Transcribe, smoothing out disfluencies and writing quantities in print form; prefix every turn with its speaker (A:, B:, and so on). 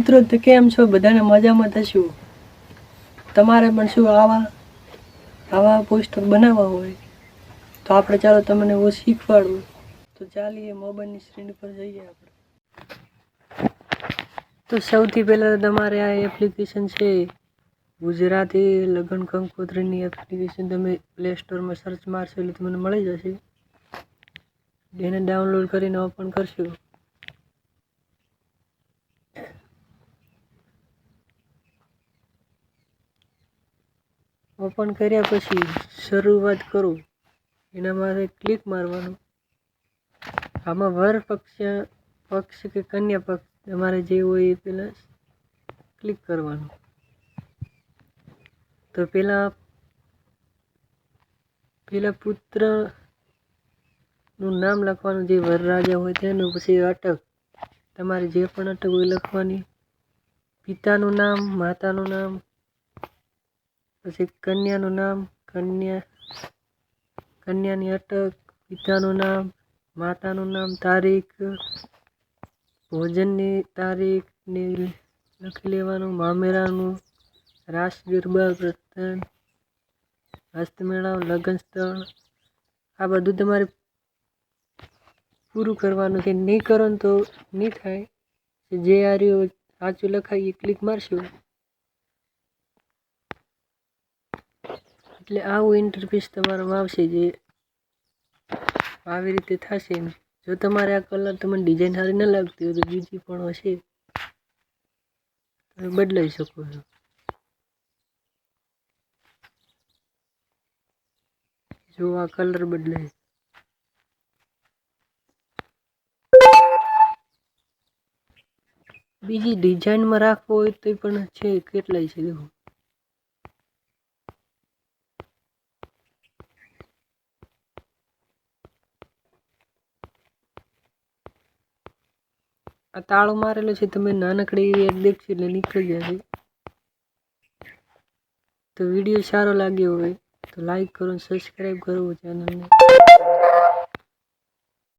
A: મિત્રો તો કેમ છો? બધાને મજામાં થશું. તમારે પણ શું આવા પોસ્ટર બનાવવા હોય તો આપણે ચાલો તમને હું શીખવાડું. તો ચાલીએ મોબાઈલની સ્ક્રીન પર જઈએ આપણે. તો સૌથી પહેલાં તમારે આ એપ્લિકેશન છે ગુજરાતી લગ્ન કંકોત્રીની એપ્લિકેશન તમે પ્લે સ્ટોરમાં સર્ચ મારશો એટલે તમને મળી જશે. એને ડાઉનલોડ કરીને ઓપન કરશો. ઓપન કર્યા પછી શરૂઆત કરો એના માટે ક્લિક મારવાનું. આમાં વર પક્ષ કે કન્યા પક્ષ તમારે જે હોય એ પહેલાં ક્લિક કરવાનું. તો પેલા પુત્રનું નામ લખવાનું, જે વરરાજા હોય તેનું. પછી અટક, તમારે જે પણ અટક હોય લખવાની. પિતાનું નામ, માતાનું નામ, પછી કન્યાનું નામ, કન્યાની અટક, પિતાનું નામ, માતાનું નામ, તારીખ, ભોજનની તારીખ ને લખી લેવાનું. મામેરાનું, રાસ ગરબા, પ્રસ્થાન, હસ્તમેળાવ, લગ્ન સ્થળ, આ બધું તમારે પૂરું કરવાનું છે. નહીં કરો ને તો નહીં થાય. જે આ રહ્યું સાચું લખાય એ ક્લિક મારશું એટલે આવું ઇન્ટરફેસ તમારામાં આવશે. જે આવી રીતે થશે. જો તમારે આ કલર તમને ડિઝાઇન સારી ન લાગતી હોય તો બીજી પણ હશે, તમે બદલાઈ શકો છો. જો આ કલર બદલાય. બીજી ડિઝાઇનમાં રાખવો હોય તો પણ છે, કેટલાય છે. દેખો આ તાળો મારેલો છે, તમે નાનકડી એડ દેખશો એટલે નીકળી જશે. તો વિડીયો સારો લાગ્યો હોય તો લાઈક કરો, સબસ્ક્રાઈબ કરો ચેનલને.